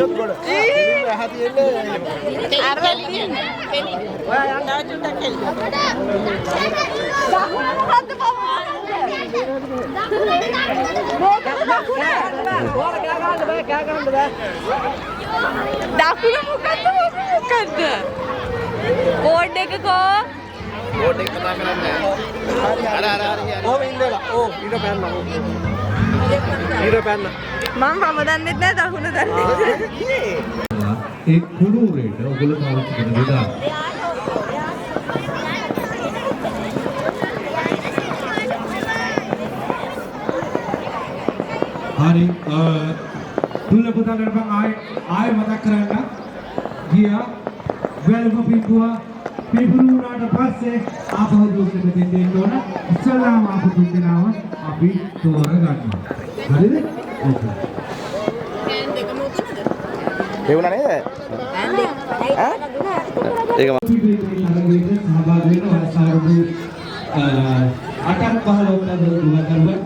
ගියොත් ගොඩ. ඉතින් අහ තියෙන්නේ අර තියෙන්නේ. ඔයා යන්න ආචුට්ටක් කෙලි. දකුණ මොකද්ද? බෝඩ් එකක බෝඩ් එක කතා කරන්නේ නැහැ. අර කියන්නේ. ඕම ඉන්නලා. ඕ ඊට පැන්න. ඊට පැන්න. මම දන්නෙත් නැහැ දකුණ දන්නේ. ඒ කුණුරේට ඔයගොල්ලෝ පාවිච්චි කරන විදිහ. හරි දුල්ල පුතා නරපන් ආයෙ මතක් කරන්න ගියා වැල්ව පිටුවා පිපුරුනාට පස්සේ ආපහු දුස්සට දෙන්න ඕන ඉස්සල්ලාම ආපහු දුන්නාම අපි තෝර ගන්නවා හරිද ඕකේ ඒ වුණා නේද ඒක සහභාගී වෙන සාරබු 8ක් 15 වුණා දුවා කරුවා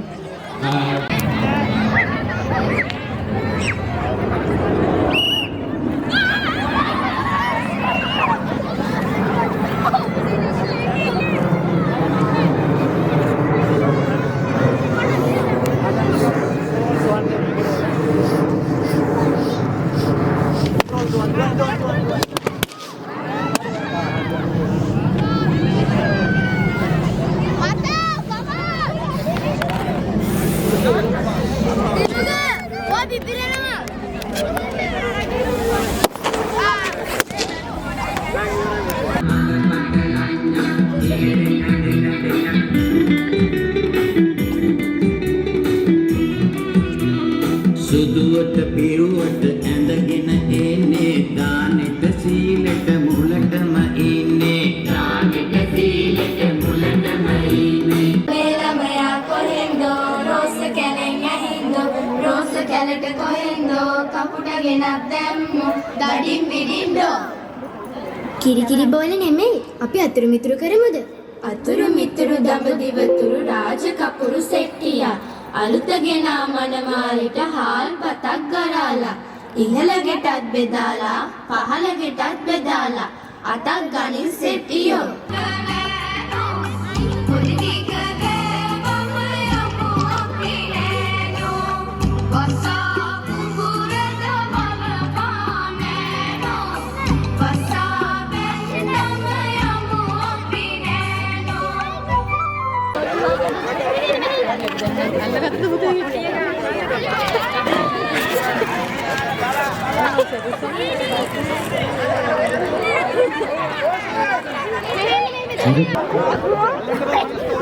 සුදුවට පිරුවට ඇඳගෙන එන්නේ දානෙට සීලෙට මුලටම ඉන්නේ දානෙට සීලෙට මුලටම ඉන්නේ මේ ළමයා කොහෙන්දෝ රෝස කැලෙන් ඇහින්දෝ රෝස කැලට කොහෙන්දෝ කපුට ගෙනත් දැම්මෝ දඩින් පිටින්දෝ කිරිකිරි බෝල නෙමෙයි අපි අතුරු මිතුරු කරමුද අතුරු මිතුරු දඹදිවතුරු රාජ කපුරු සෙට්ටියා අලුතගෙන මනමාලිට හාල් පතක් ගරාලා ඉහළ ගෙටත් බෙදාලා පහළ ගෙටත් බෙදාලා අතක් ගනින් සෙට්ටියෝ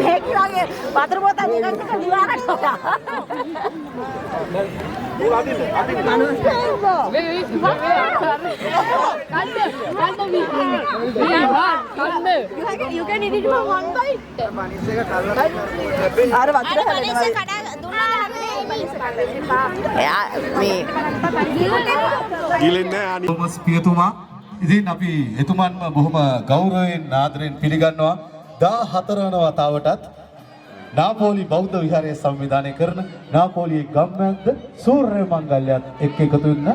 මේකේ වතුර බෝතල් එකක් දිවාකට හොටා. You can eat it for one bite. අර වතුර හැලෙනවා. තෝමස් පියතුමා ඉතින් අපි එතුමන්ම බොහොම ගෞරවයෙන් ආදරයෙන් පිළිගන්නවා 14 වන වතාවටත් නාපෝලි බෞද්ධ විහාරයේ සංවිධානය කරන නාපෝලියේ ගම්මැද්ද සූර්ය මංගල්‍යත් එක්ක එකතු වෙන්න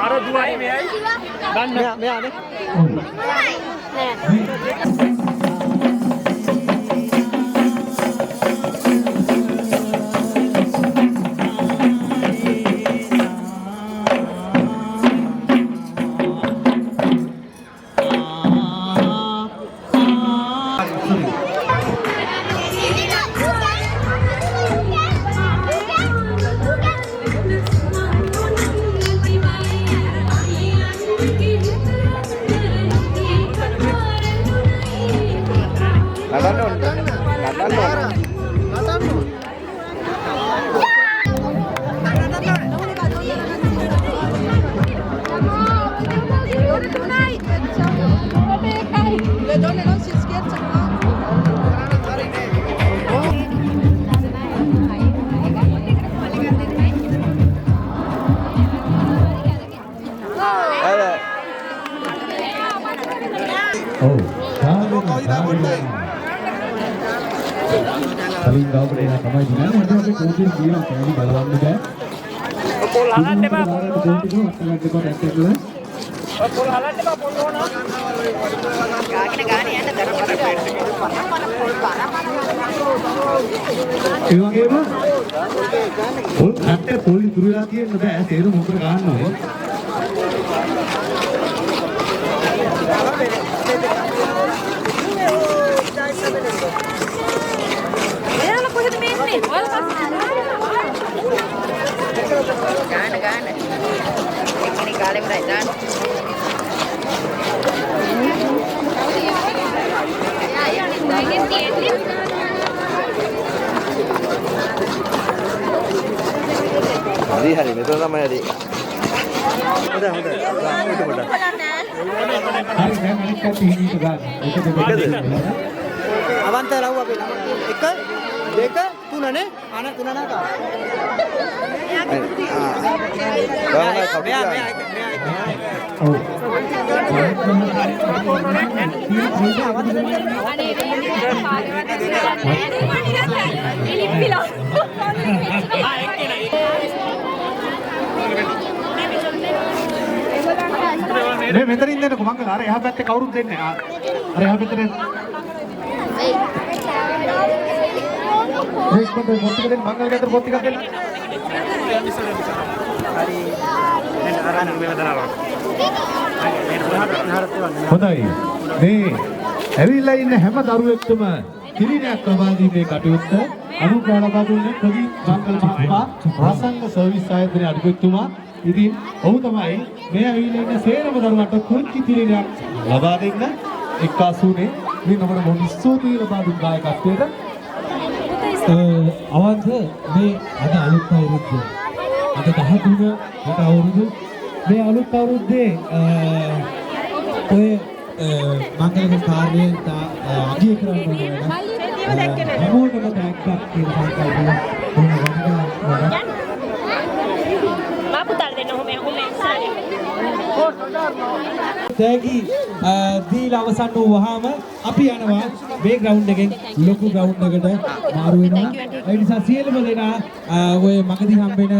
අර දුවයි මෙයයි ගන්න මෙයානේ කලින් ගාවට එන තමයි දිනන්නේ. මට අපි කෝටින් කියන කෑලි බලවන්න බෑ. පොල් හලන්න එපා පොල් හලන්න එපා පොල් ඕන ගාගෙන යන්න දරපරට ඒ වගේම පොල් කට්ටේ පොල් ඉතුරු වෙලා තියෙන්න බෑ. තේරුම මොකද ගන්න ඕනේ. එයාලා කොහෙද මේ ඉන්නේ? ඔයාලා ගාන එක්කෙනෙක් කාලේ වරයි දාන්න. හරි මෙතන තමයි හරි. හොඳයි. හරි දැන් අනිත් කට්ටිය හිමීට ගන්න. එකද? අවන්ත ලව් අපේ නම 1 2 3 නේ අන 3 නාකා ඔව්. මේ මෙතන ඉන්නකො මංගල අර එහා පැත්තේ කවුරුත් දෙන්නේ නැහැ. අර එහා පැත්තේ මේක පොත් ටික දෙන්න මංගල ගෙදර පොත් ටිකක් දෙන්න. හරි දැන් අරන් මේ වදනවා හොඳයි. මේ ඇවිල්ලා ඉන්න හැම දරුවෙක්ටම කිලිනයක් ලබා දීමේ කටයුත්ත අනුග්‍රහ ලබා දුන්නේ ප්‍රදීප් මංගල මහත්මයා රාසංග සර්විස් ආයතනයේ අධිපතිතුමා. ඉතින් ඔහු තමයි මේ ඇවිල්ලා ඉන්න සේරම දරුවන්ට කුංචි කිලිනයක් ලබා දෙන්න එක්කාසුනේ. මේ නමන මොහොත ස්තුතියි ලබා දුන් ගායකත්වයට. අවන්ත මේ අද අලුත් අවුරුද්ද. අද 13 කට අවුරුදු මේ අලුත් අවුරුද්දේ ඔය මංගල කාර්යය අගය කරන්න ඕනේ. හැමෝටම දැක්කක් කියන සංකල්පය තෑගි දීලා අවසන් වූ වහාම අපි යනවා මේ ග්‍රවුන්ඩ් එකෙන් ලොකු ග්‍රවුන්ඩ් එකට මාරු වෙනවා. ඒ නිසා සියලුම දෙනා ඔය මගදී හම්බෙන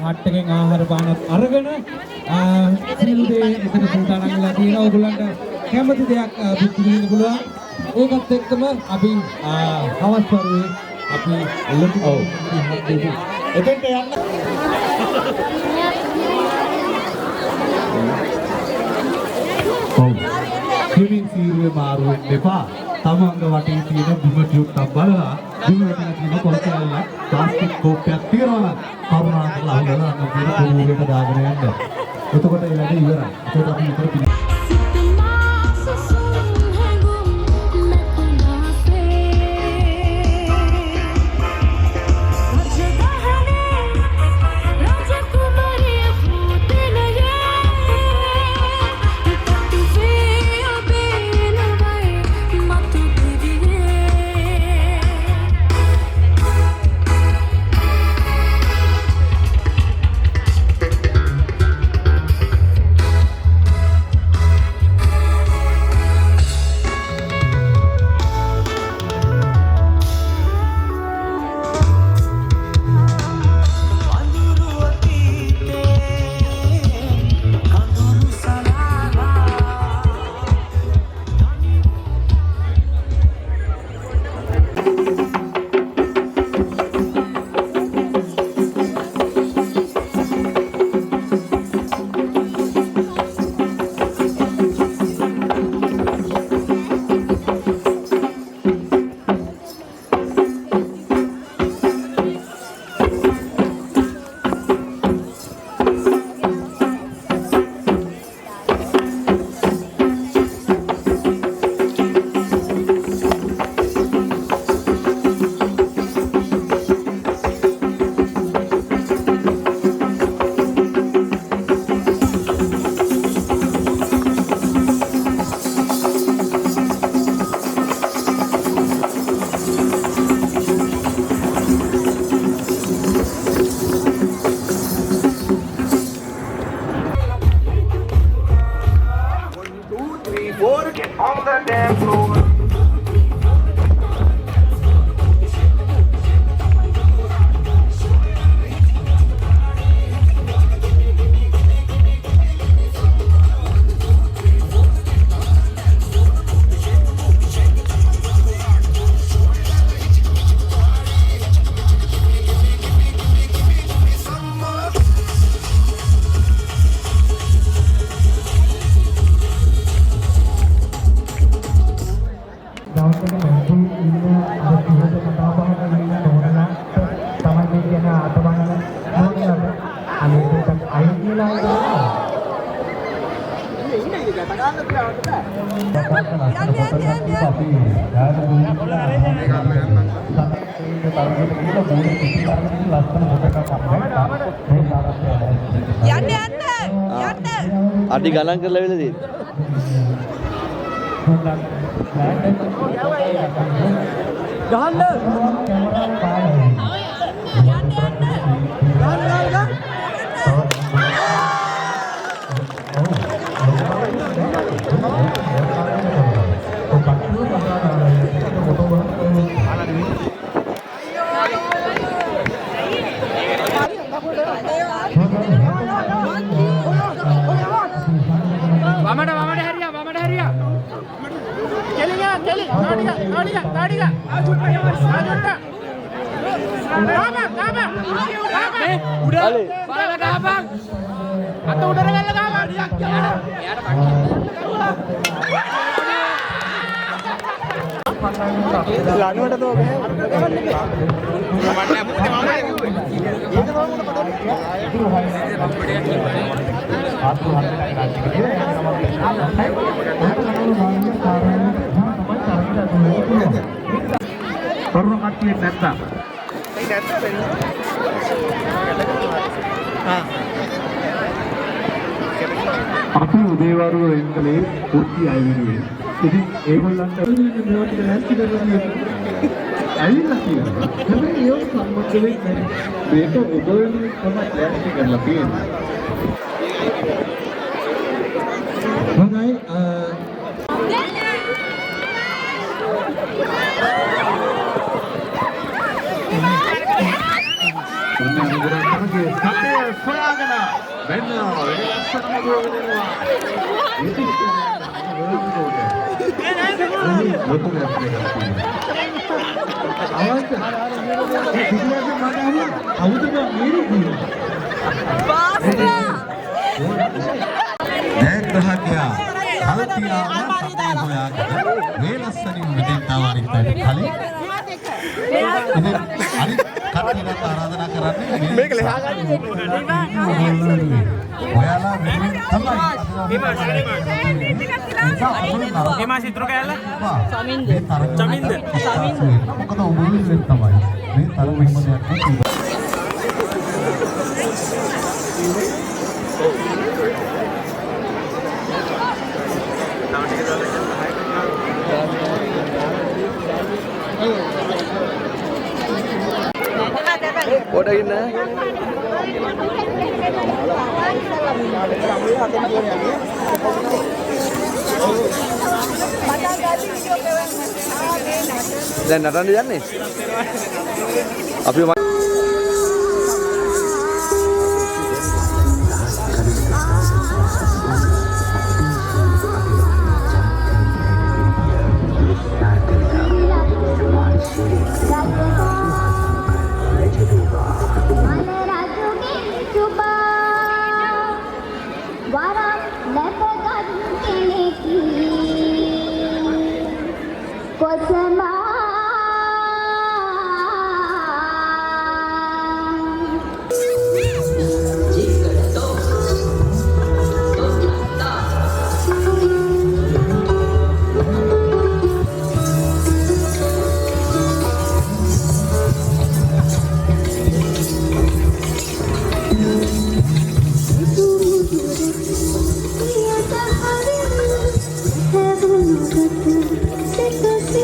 හට් එකෙන් ආහාර පානත් අරගෙන සියලු දේ එතන සූදානම් වෙලා තියෙනවා. ඔයගොල්ලන්ට කැමති දෙයක් බුද්ධ විඳින්න පුළුවන්. ඒකත් එක්කම අපි හවස් වරුවේ අපි ලොකු එතෙන්ට යන්න කිමින් සීරුවේ මාරු වෙන්න එපා. තමන්ග වටේ තියෙන බිම ටියුට්ටක් බලලා බිම වටේ තියෙන පොල්කැලක් ප්ලාස්ටික් කෝප්පයක් තියනවා නම් කරුණාකරලා අහලා අන්න පොළොවට දාගෙන යන්න. එතකොට ඒ වැඩේ ඉවරයි. එතකොට අපි ඉතර පිළි අඩි ගණන් කරලා වෙලා තියෙන්නේ. අපි උදේවරු එන්කලේ කුටි අය වෙනුවෙන්. ඉතින් ඒගොල්ලන්ට මේවා ටික නැස්ති කරලා ඇවිල්ලා තියෙනවා. හැබැයි ඒක සම්මත වෙන්නේ මේක ඔබවලින් තමයි නැස්ති කරලා තියෙන්නේ. හොඳයි ආරාධනා කරන්නේ මේක ලෙහා ගන්න ඔයාලා එමා සිත්‍ර කෑල්ල සමින්ද මොකද ඔබ තමයි මේ තරම හිමදයක් Udah gini. Dan natan di sana. Api Have a look at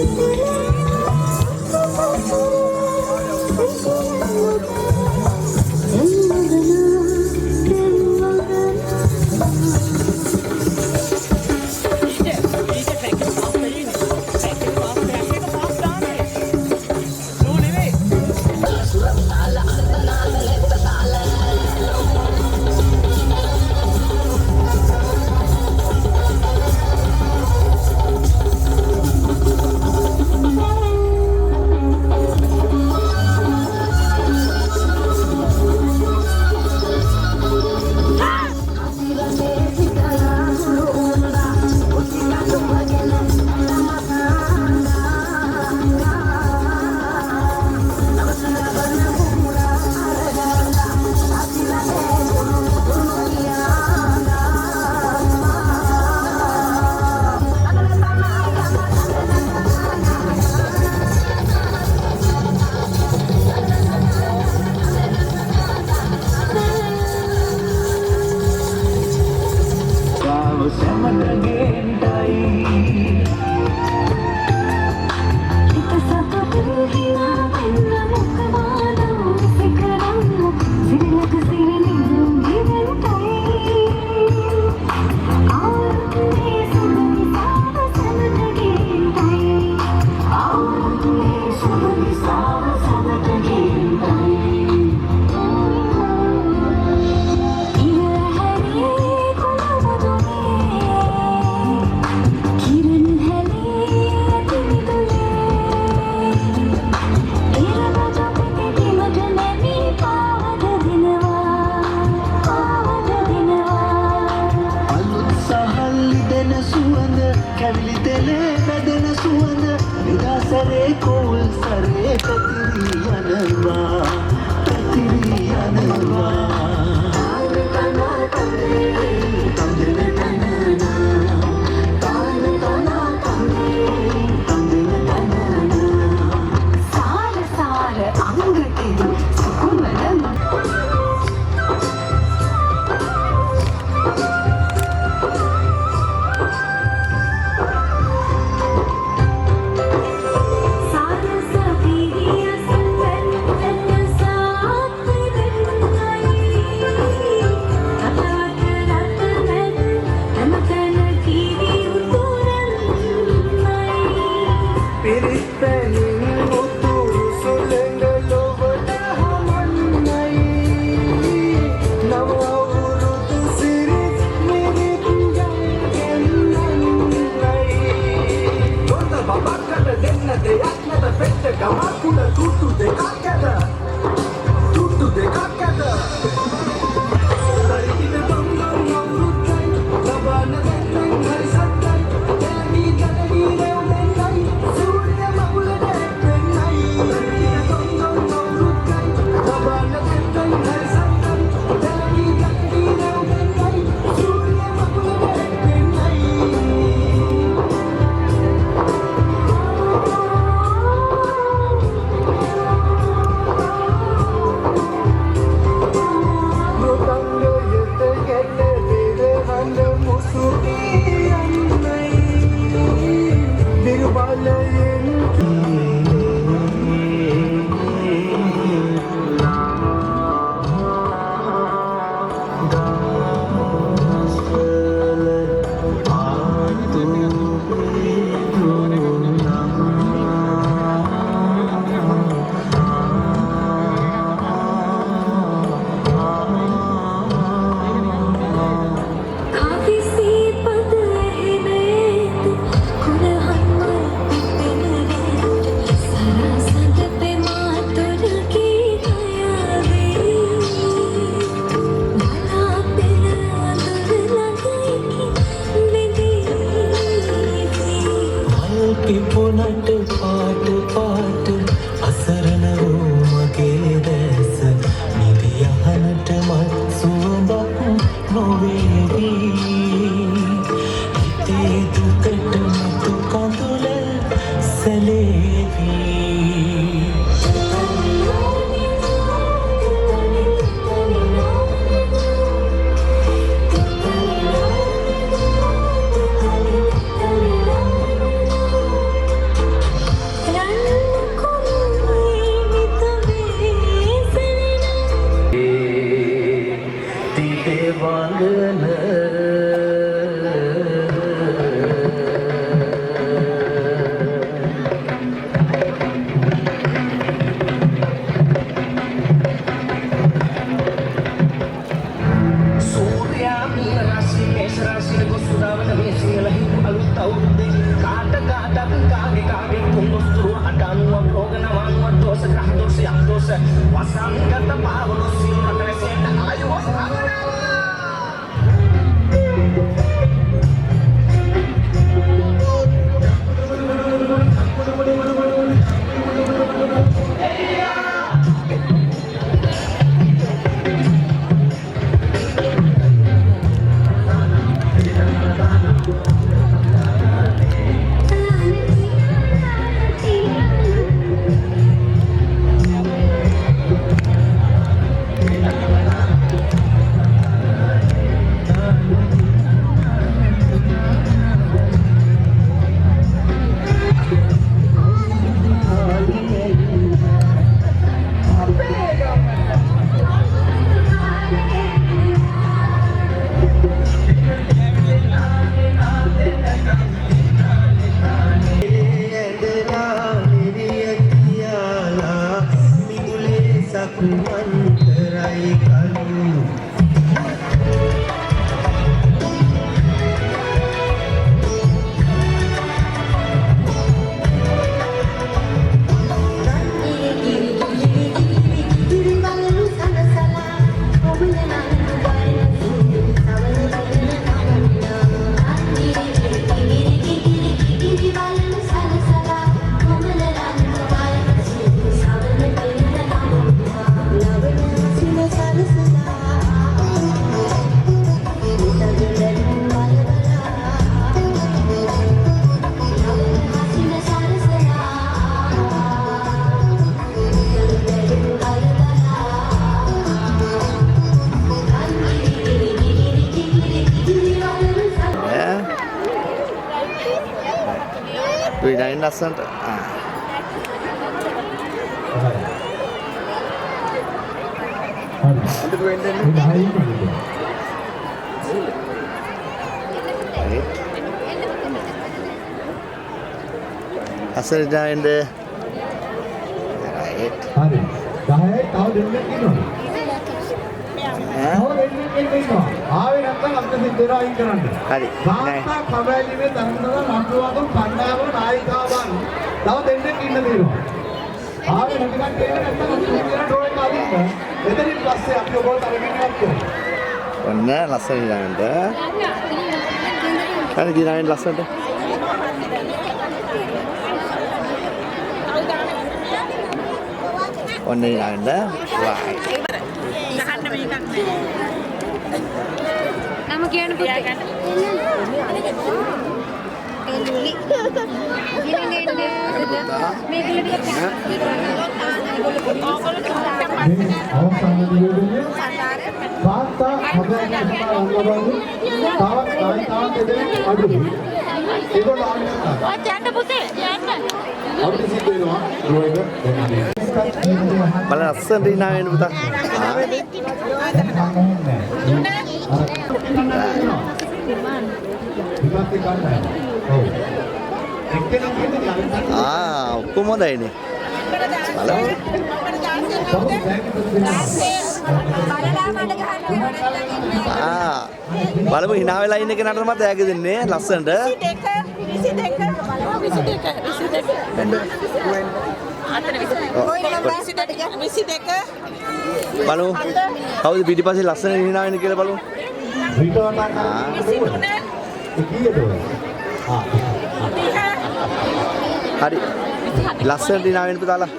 the විනායින් ලස්සනට. අසල ඩයින්ද. right. හරි. 10යි තව දෙන්නෙක් ඉන්නවා. ආවේ නැත්නම් අපිට සිද්ධ වෙනවා අයින් කරන්න. හරි. තාත්තා කබැලිනේ තරමදා රටවතුන් කණ්ඩායම නායිකාවන් තව දෙන්නෙක් ඉන්න තියෙනවා. ආවේ නැති කට්ටිය නැත්නම් අපි කියන ඩ්‍රෝ එක අදින්න. එතනින් පස්සේ අපි ඔයගොල්ලෝ අරගෙන යන්න. ඔන්න ලස්සන ඊළඟට. හරි ඊළඟට ලස්සනට. ඔන්න ඊළඟට. right. නම කියන්න පුතේ. එළුලි. මේකලට තාත්තා කබැලිනේ සමාරංගවලු තාවත් නායිකාවන් දෙදෙනෙක් අඩුයි. ඒගොල්ලෝ ආන්නේ නැහැ. ඔය යන්න පුතේ යන්න. අපිට සිද්ධ වෙනවා ඩ්‍රෝ එක දෙන්න. බලන්න ලස්සනට hina වෙන්න පුතා. ඔක්කොම හොඳයිනේ. බලමු. බලමු hina වෙලා ඉන්න කෙනාට මත ඈග දෙන්නේ ලස්සනට. 22 බලමු. කවුද පිටිපස්සේ ලස්සන hina වෙන්නේ කියලා බලමු. හරි. ලස්සනට hina වෙන්න පුතාලා.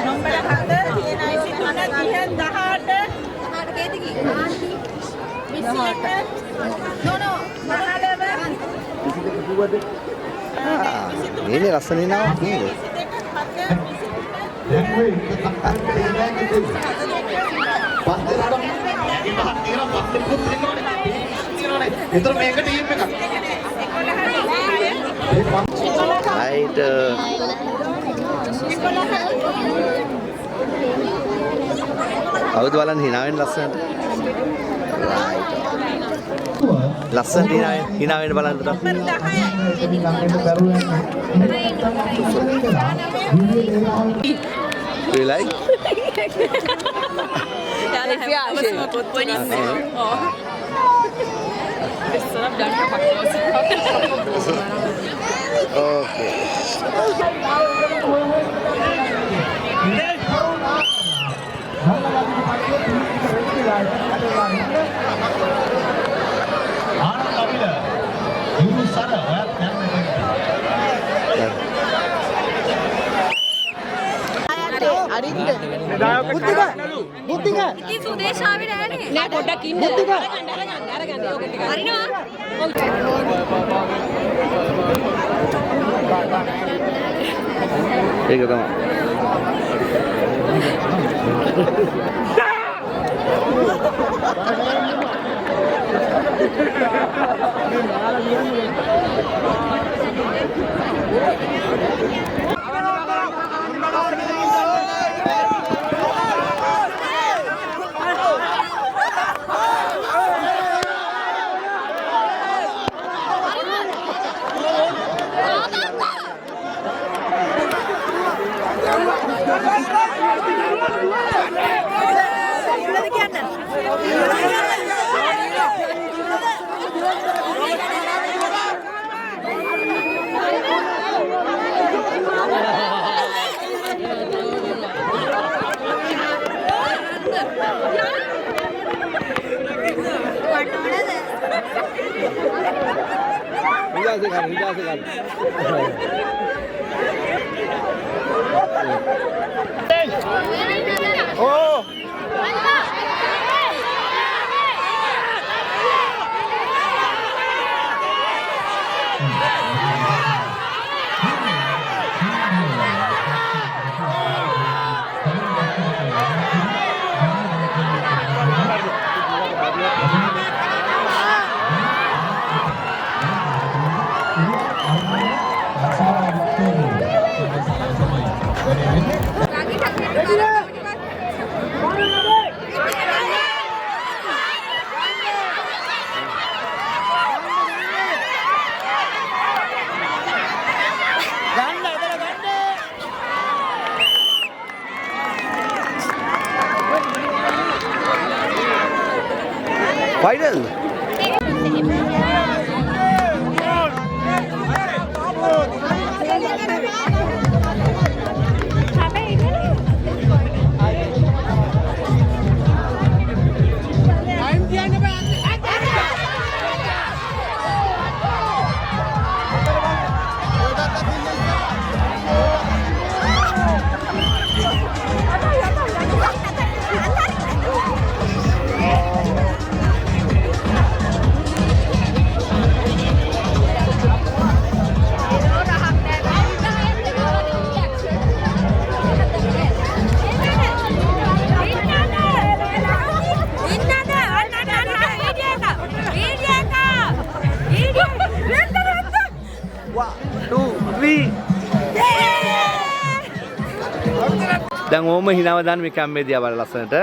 නම්බර 7 ini lස්සන hinaවක් නේද? එතන මේක ටීම් එකක්. right. කවුද බලන්න hina වෙන්න ලස්සනට. right. ලස්සනට hina වෙන්න බලන්න පුතා. Do you like? Okay. බුද්ධික ඉතින් සුදේශාවේ නෑනේ නෑ පොඩ්ඩක් ඉන්න බුද්ධික අරගන්න ඕක ටික හරිනවා ඒක තමයි Oh! Viral. දැන් ඕම හිනව දාන්න මේ කැම්මේදී ආවල ලස්සනට.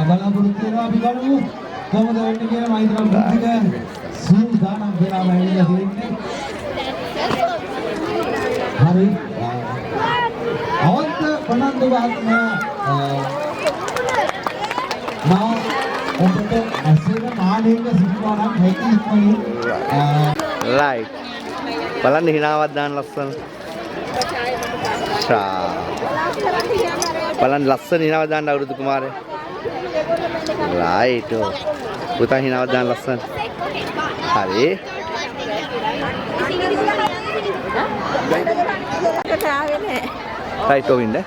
බලාපොරොත්තු වෙනවා අපි බලමු කොහොමද වෙන්නේ කියලා මයින්ද්‍රම් බුද්ධික සූදානම් වෙලා ඉඳලා තියෙන්නේ. හරි. අවන්ත පනන්දු මහත්මයා මා ඔබට ඇසෙන මානෙක සිටුවා නම් හැකි ඉක්මනින් රයිට්. බලන්න හිනාවක් දාන්න ලස්සන. බලන්න ලස්සන හිනාවක් දාන්න අවුරුදු කුමාරයා. රයිට්. පුතා හිනාවක් දාන්න ලස්සන. හරි. රයිට් ඔවින්ද.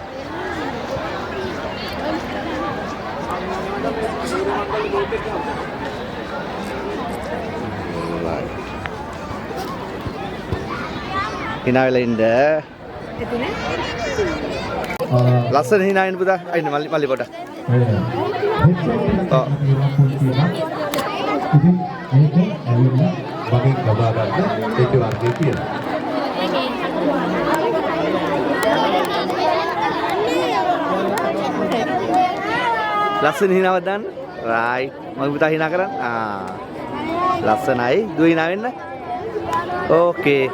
hina වෙලා ඉන්න. ලස්සන hina වෙන්න පුතා. අයින්න මල්ලි පොඩ. ඔව්. ඉතින් මේක ඇවිල්ලා වගේ ලබා ගන්න ඒක වර්ගයේ තියෙනවා. ලස්සන hinaවක් දාන්න. රයිට්. මම පුතා hina කරන්න. ලස්සනයි. දුව hina වෙන්න. ඕකේ.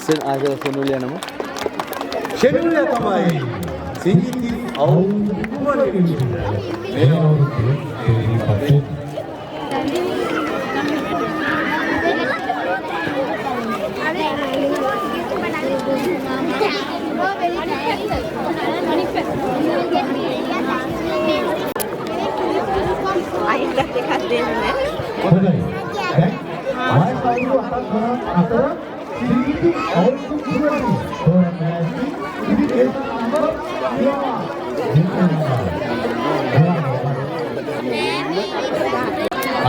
Sen aja senulia nama. Schedule එක තමයි සිංගිති අවුරුදු කුමරේ මේ අවුරුද්දේ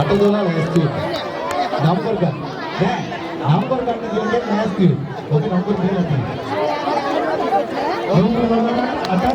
Atau dolar nasty, number kan, number kan juga nasty, oke number dia lagi. Ada.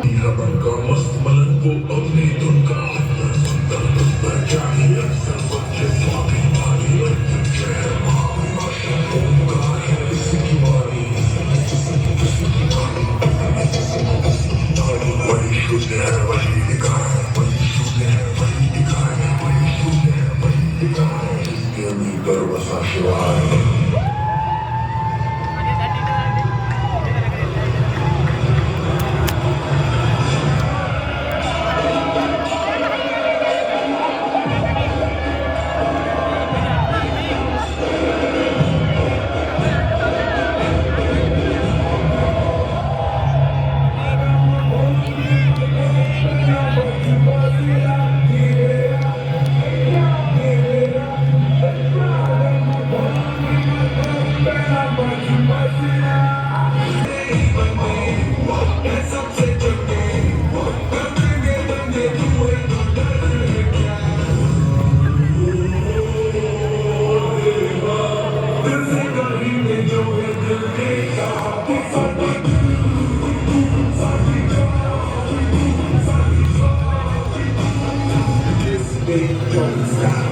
Don't stop.